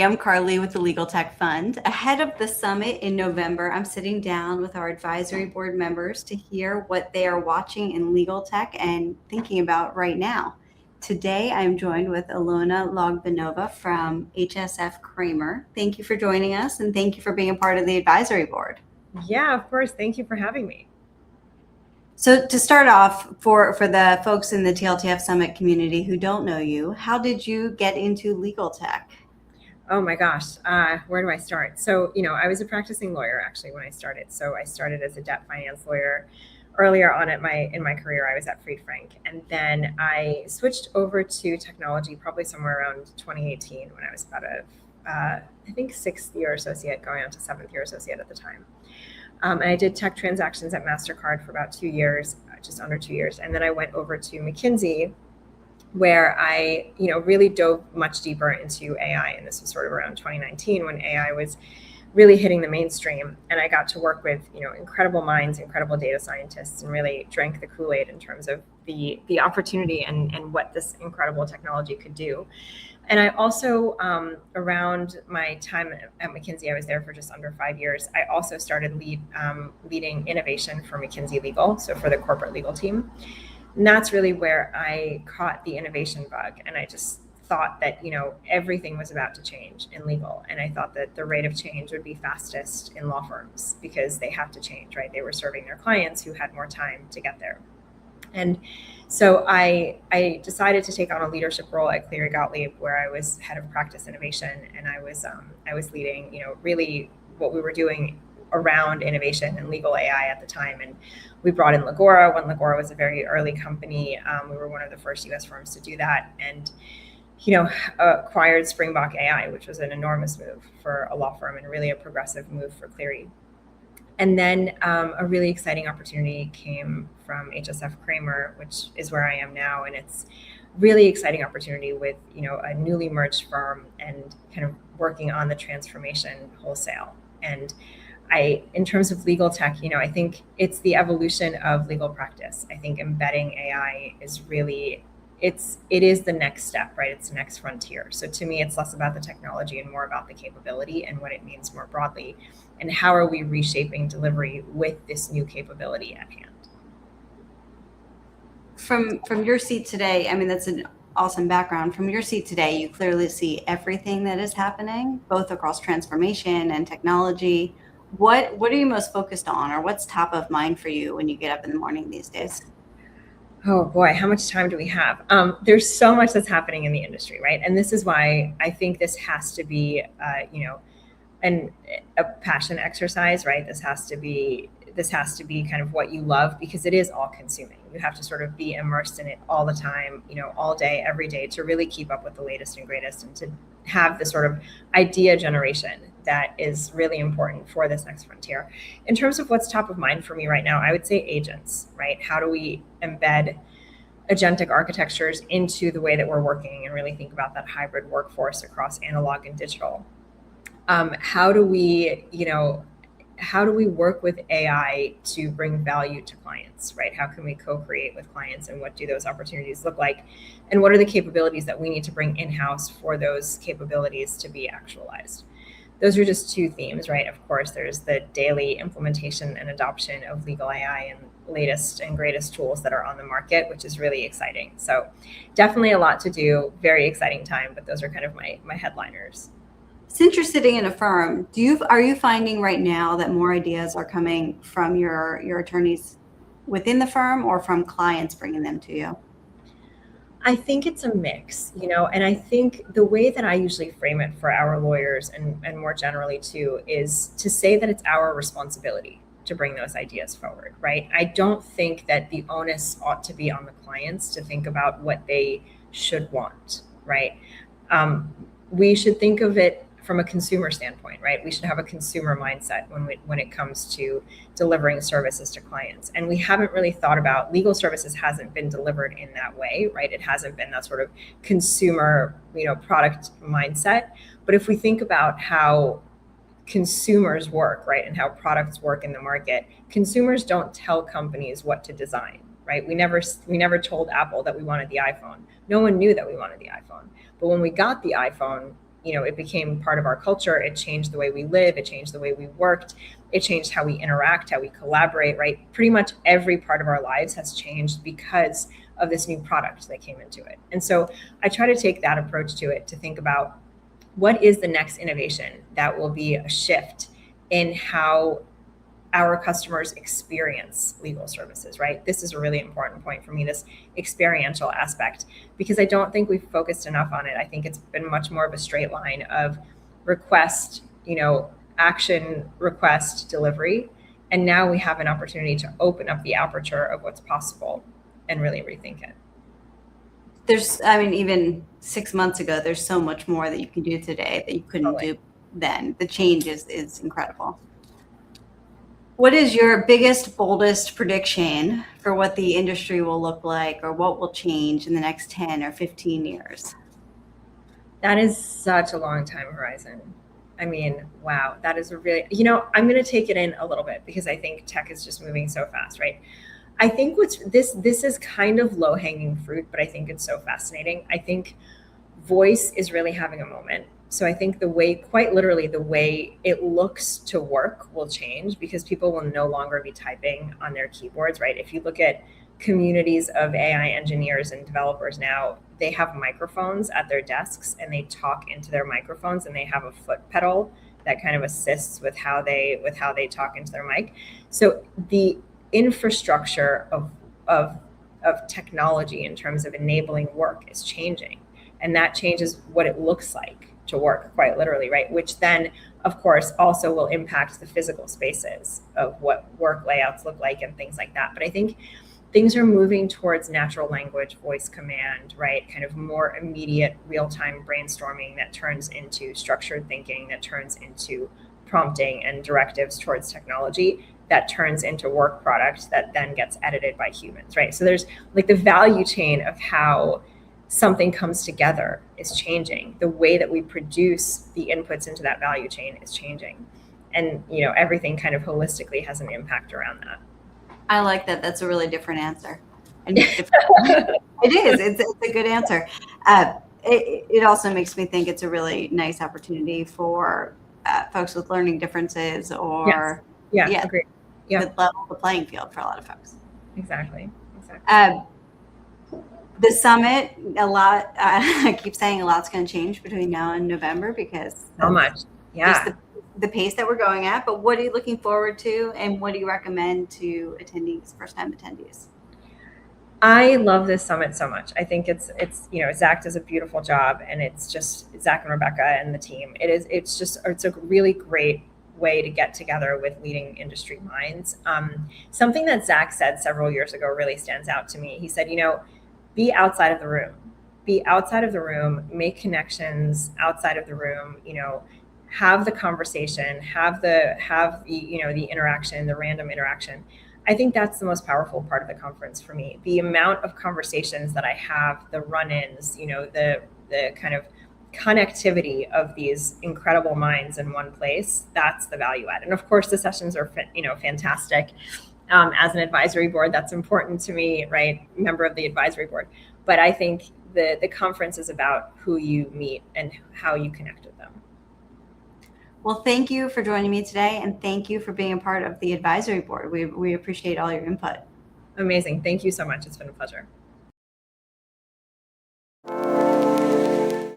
I'm Carly with the Legal Tech Fund. Ahead of the summit in November, I'm sitting down with our advisory board members to hear what they are watching in legal tech and thinking about right now. Today, I'm joined with Ilona Logvinova from HSF Kramer. Thank you for joining us, and thank you for being a part of the advisory board. Yeah, of course. Thank you for having me. So to start off, for the folks in the TLTF Summit community who don't know you, how did you get into legal tech? Oh my gosh, where do I start? So, I was a practicing lawyer actually when I started. So I started as a debt finance lawyer earlier on in my career. I was at Fried Frank, and then I switched over to technology probably somewhere around 2018 when I was about I think 6th year associate, going on to 7th year associate at the time. And I did tech transactions at MasterCard for about 2 years, just under 2 years, and then I went over to McKinsey, where I, really dove much deeper into AI. And this was sort of around 2019 when AI was really hitting the mainstream. And I got to work with, incredible minds, incredible data scientists, and really drank the Kool-Aid in terms of the opportunity and what this incredible technology could do. And I also, around my time at McKinsey, I was there for just under 5 years. I also started leading innovation for McKinsey Legal, so for the corporate legal team. And that's really where I caught the innovation bug. And I just thought that, everything was about to change in legal. And I thought that the rate of change would be fastest in law firms because they have to change, right? They were serving their clients who had more time to get there. And so I decided to take on a leadership role at Cleary Gottlieb, where I was head of practice innovation. And I was leading, really what we were doing around innovation and legal AI at the time. And we brought in Legora when Legora was a very early company. We were one of the first US firms to do that, and acquired Springbok AI, which was an enormous move for a law firm and really a progressive move for Cleary. And then a really exciting opportunity came from HSF Kramer, which is where I am now, and it's really exciting opportunity with a newly merged firm and kind of working on the transformation wholesale. And in terms of legal tech, I think it's the evolution of legal practice. I think embedding AI is really, it is the next step, right? It's the next frontier. So to me, it's less about the technology and more about the capability and what it means more broadly. And how are we reshaping delivery with this new capability at hand? From your seat today, I mean, that's an awesome background. From your seat today, you clearly see everything that is happening, both across transformation and technology. What are you most focused on, or what's top of mind for you when you get up in the morning these days? Oh boy, how much time do we have? There's so much that's happening in the industry, right? And this is why I think this has to be, a passion exercise, right? This has to be kind of what you love, because it is all consuming. You have to sort of be immersed in it all the time, all day, every day, to really keep up with the latest and greatest, and to have the sort of idea generation that is really important for this next frontier. In terms of what's top of mind for me right now, I would say agents, right? How do we embed agentic architectures into the way that we're working and really think about that hybrid workforce across analog and digital? How do we work with AI to bring value to clients, right? How can we co-create with clients, and what do those opportunities look like? And what are the capabilities that we need to bring in-house for those capabilities to be actualized? Those are just two themes, right? Of course, there's the daily implementation and adoption of legal AI and latest and greatest tools that are on the market, which is really exciting. So definitely a lot to do, very exciting time, but those are kind of my headliners. Since you're sitting in a firm, are you finding right now that more ideas are coming from your attorneys within the firm, or from clients bringing them to you? I think it's a mix, and I think the way that I usually frame it for our lawyers and more generally too is to say that it's our responsibility to bring those ideas forward, right? I don't think that the onus ought to be on the clients to think about what they should want, right? We should think of it from a consumer standpoint, right? We should have a consumer mindset when it comes to delivering services to clients. And we haven't really thought about, legal services hasn't been delivered in that way, right? It hasn't been that sort of consumer, product mindset. But if we think about how consumers work, right, and how products work in the market, consumers don't tell companies what to design, right? We never told Apple that we wanted the iPhone. No one knew that we wanted the iPhone. But when we got the iPhone, it became part of our culture. It changed the way we live. It changed the way we worked. It changed how we interact, how we collaborate, right? Pretty much every part of our lives has changed because of this new product that came into it. And so I try to take that approach to it, to think about what is the next innovation that will be a shift in how our customers experience legal services, right? This is a really important point for me, this experiential aspect, because I don't think we've focused enough on it. I think it's been much more of a straight line of request, action, request, delivery. And now we have an opportunity to open up the aperture of what's possible and really rethink it. Even 6 months ago, there's so much more that you can do today that you couldn't do then. The change is incredible. What is your biggest, boldest prediction for what the industry will look like, or what will change in the next 10 or 15 years? That is such a long time horizon. I mean, wow, that is a really, I'm going to take it in a little bit because I think tech is just moving so fast, right? I think this is kind of low hanging fruit, but I think it's so fascinating. I think voice is really having a moment. So I think quite literally the way it looks to work will change, because people will no longer be typing on their keyboards, right? If you look at communities of AI engineers and developers now, they have microphones at their desks and they talk into their microphones, and they have a foot pedal that kind of assists with how they talk into their mic. So the infrastructure of technology in terms of enabling work is changing, and that changes what it looks like to work, quite literally, right? Which then, of course, also will impact the physical spaces of what work layouts look like and things like that. But I think things are moving towards natural language, voice command, right? Kind of more immediate, real-time brainstorming that turns into structured thinking, that turns into prompting and directives towards technology, that turns into work product that then gets edited by humans, right? So there's like the value chain of how something comes together is changing. The way that we produce the inputs into that value chain is changing. And, everything kind of holistically has an impact around that. I like that. That's a really different answer. And it is. It's a good answer. It also makes me think it's a really nice opportunity for folks with learning differences, or agreed. To level the playing field for a lot of folks. Exactly. The summit, I keep saying a lot's going to change between now and November, because so much. Yeah. Just the pace that we're going at. But what are you looking forward to, and what do you recommend to attendees, first-time attendees? I love this summit so much. I think it's Zach does a beautiful job, and it's just Zach and Rebecca and the team. It's a really great way to get together with leading industry minds. Something that Zach said several years ago really stands out to me. He said, be outside of the room. Be outside of the room, make connections outside of the room, have the conversation, have the interaction, the random interaction. I think that's the most powerful part of the conference for me. The amount of conversations that I have, the run-ins, the kind of connectivity of these incredible minds in one place, that's the value add. And of course, the sessions are, fantastic. As an advisory board, that's important to me, right? Member of the advisory board. But I think the conference is about who you meet and how you connect with them. Well, thank you for joining me today, and thank you for being a part of the advisory board. We appreciate all your input. Amazing. Thank you so much. It's been a pleasure.